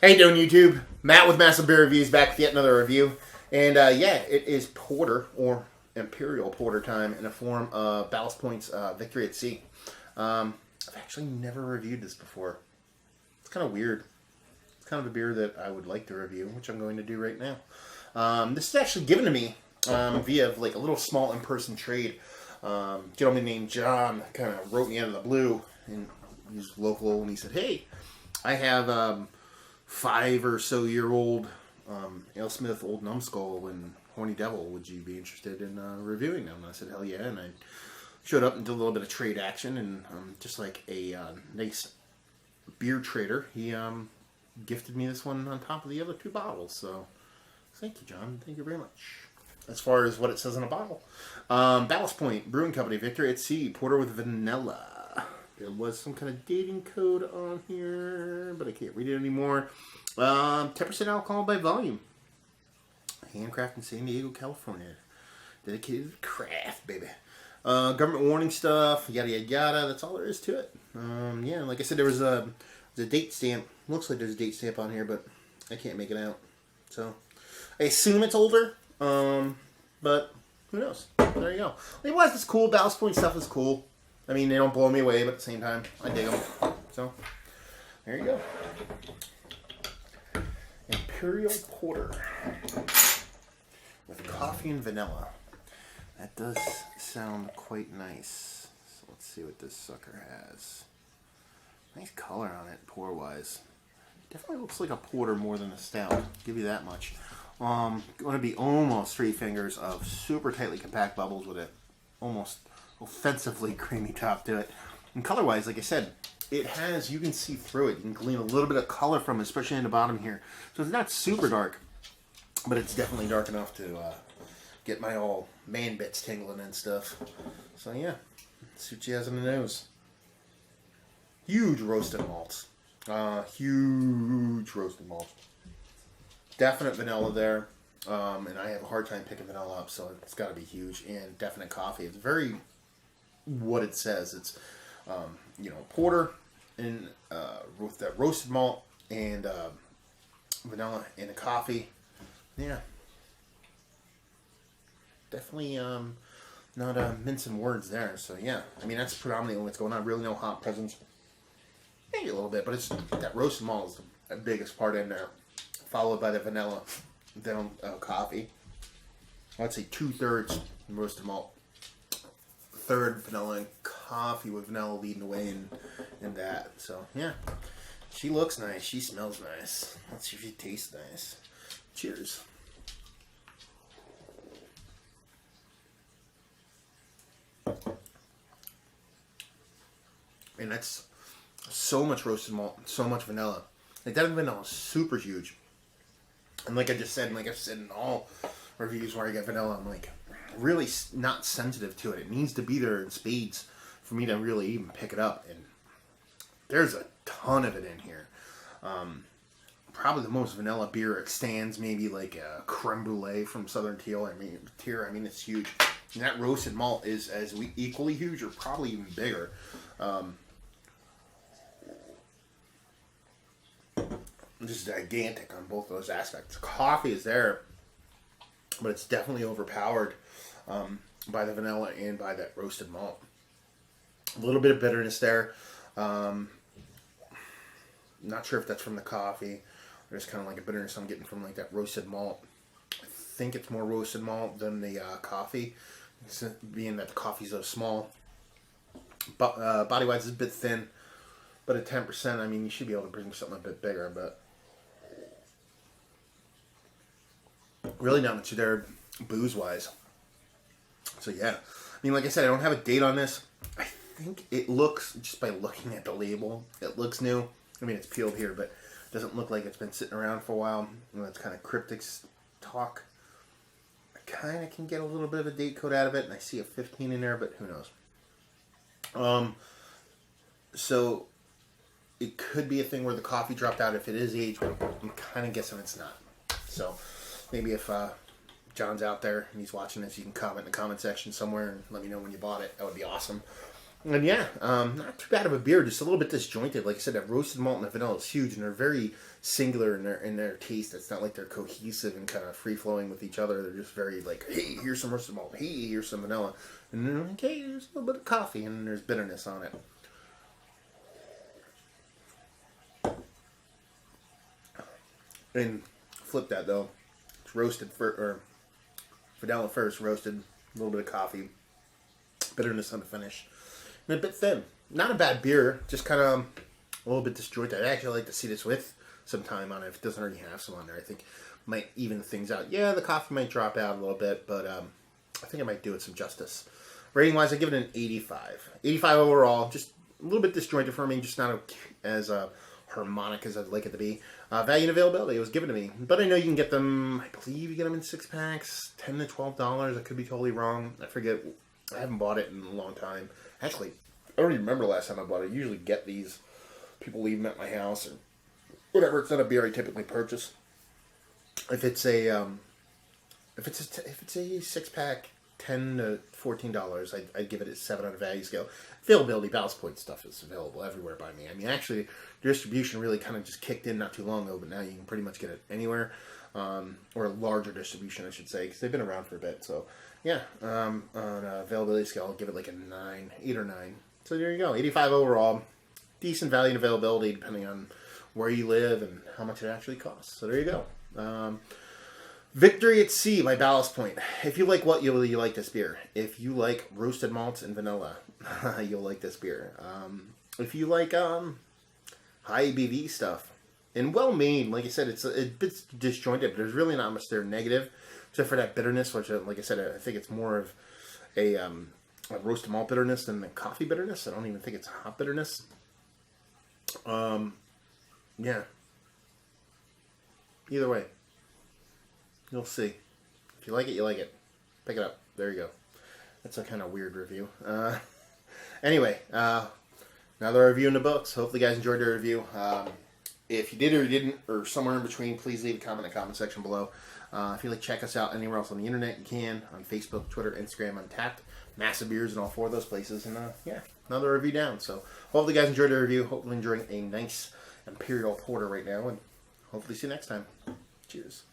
How you doing, YouTube? Matt with Massive Beer Reviews back with yet another review. And yeah, it is Porter, or Imperial Porter time in the form of Ballast Point's Victory at Sea. I've actually never reviewed this before. It's kind of weird. It's kind of a beer that I would like to review, which I'm going to do right now. This is actually given to me via like a little small in-person trade. Gentleman named John kind of wrote me out of the blue, and he's local, and he said, "Hey, I have 5 or so year old AleSmith Old Numbskull and Horny Devil. Would you be interested in reviewing them?" And I said, "Hell yeah!" And I showed up and did a little bit of trade action, and just like a nice beer trader, he gifted me this one on top of the other 2 bottles. So thank you, John. Thank you very much. As far as what it says in a bottle, Ballast Point Brewing Company, Victory at Sea, Porter with vanilla. There was some kind of dating code on here, but I can't read it anymore. 10% alcohol by volume. Handcrafted in San Diego, California. Dedicated to craft, baby. Government warning stuff, yada yada yada. That's all there is to it. Yeah, like I said, there's a date stamp. Looks like there's a date stamp on here, but I can't make it out. So I assume it's older. But who knows? There you go. Otherwise, it's cool. Ballast Point stuff is cool. I mean, they don't blow me away, but at the same time, I dig them. So, there you go. Imperial Porter with coffee and vanilla. That does sound quite nice. So let's see what this sucker has. Nice color on it, pour-wise. Definitely looks like a porter more than a stout. I'll give you that much. Going to be almost 3 fingers of super tightly compact bubbles with it. Almost offensively creamy top to it. And color-wise, like I said, it has, you can see through it. You can glean a little bit of color from it, especially in the bottom here. So it's not super dark, but it's definitely dark enough to get my all man bits tingling and stuff. So yeah, let's see what she has in the nose. Huge roasted malts. Huge roasted malts. Definite vanilla there. And I have a hard time picking vanilla up, so it's got to be huge. And definite coffee. It's very what it says. It's, porter and with that roasted malt and vanilla and a coffee. Yeah. Definitely not mincing words there. So yeah, I mean, that's predominantly what's going on. Really no hop presence. Maybe a little bit, but it's that roasted malt is the biggest part in there. Followed by the vanilla, then coffee. I'd say 2/3 roasted malt, 1/3 vanilla and coffee, with vanilla leading the way in that. So yeah, she looks nice. She smells nice. Let's see if she tastes nice. Cheers. And that's so much roasted malt, so much vanilla. Like that vanilla is super huge. And like I just said, and like I've said in all reviews where I get vanilla, I'm like really not sensitive to it. It needs to be there in spades for me to really even pick it up. And there's a ton of it in here. Probably the most vanilla beer it stands, maybe like a creme brulee from Southern Tier. I mean, it's huge. And that roasted malt is as equally huge, or probably even bigger. Just gigantic on both of those aspects. Coffee is there, but it's definitely overpowered by the vanilla and by that roasted malt. A little bit of bitterness there. Not sure if that's from the coffee or just kind of like a bitterness I'm getting from like that roasted malt. I think it's more roasted malt than the coffee, being that the coffee's so small. But body-wise, it's a bit thin. But at 10%, I mean, you should be able to bring something a bit bigger, but really not much there booze-wise. So yeah, I mean, like I said, I don't have a date on this. I think it looks, just by looking at the label, it looks new. I mean, it's peeled here, but it doesn't look like it's been sitting around for a while. You know, it's kind of cryptic talk. I kind of can get a little bit of a date code out of it, and I see a 15 in there, but who knows. So it could be a thing where the coffee dropped out if it is aged, but I'm kind of guessing it's not. So maybe if John's out there and he's watching this, you can comment in the comment section somewhere and let me know when you bought it. That would be awesome. And yeah, not too bad of a beer. Just a little bit disjointed. Like I said, that roasted malt and the vanilla is huge, and they're very singular in their taste. It's not like they're cohesive and kind of free flowing with each other. They're just very like, hey, here's some roasted malt. Hey, here's some vanilla, and then okay, there's a little bit of coffee, and there's bitterness on it. And flip that though. It's roasted or vanilla first, roasted, a little bit of coffee, bitterness on the finish. And a bit thin. Not a bad beer, just kind of a little bit disjointed. I'd actually like to see this with some time on it if it doesn't already have some on there. I think might even things out. Yeah, the coffee might drop out a little bit, but I think I might do it some justice. Rating wise, I give it an 85. 85 overall, just a little bit disjointed for me, just not as harmonic as I'd like it to be. Value and availability, it was given to me. But I know you can get them, I believe you get them in 6-packs, $10 to $12. I could be totally wrong. I forget. I haven't bought it in a long time. Actually, I don't even remember the last time I bought it. I usually get these. People leave them at my house or whatever. It's not a beer I typically purchase. If it's a 6-pack, $10 to $14, I'd give it a 7 on a value scale. Availability, Ballast Point stuff is available everywhere by me. I mean, actually, distribution really kind of just kicked in not too long ago, but now you can pretty much get it anywhere, or a larger distribution, I should say, because they've been around for a bit. So, yeah, on a availability scale, I'll give it like a 9, 8 or 9. So there you go, 85 overall. Decent value and availability depending on where you live and how much it actually costs. So there you go. Victory at Sea by Ballast Point. If you like what you like this beer. If you like roasted malts and vanilla, you'll like this beer. If you like high ABV stuff and well made, like I said, it's a bit disjointed, but there's really not much there negative, except for that bitterness, which, like I said, I think it's more of a roasted malt bitterness than the coffee bitterness. I don't even think it's hop bitterness. Yeah. Either way. You'll see. If you like it, you like it. Pick it up. There you go. That's a kind of weird review. Anyway, another review in the books. Hopefully you guys enjoyed the review. If you did or you didn't, or somewhere in between, please leave a comment in the comment section below. If you like, check us out anywhere else on the internet, you can. On Facebook, Twitter, Instagram, Untapped. Massive Beers in all 4 of those places. And yeah, another review down. So hopefully you guys enjoyed the review. Hopefully enjoying a nice Imperial Porter right now. And hopefully see you next time. Cheers.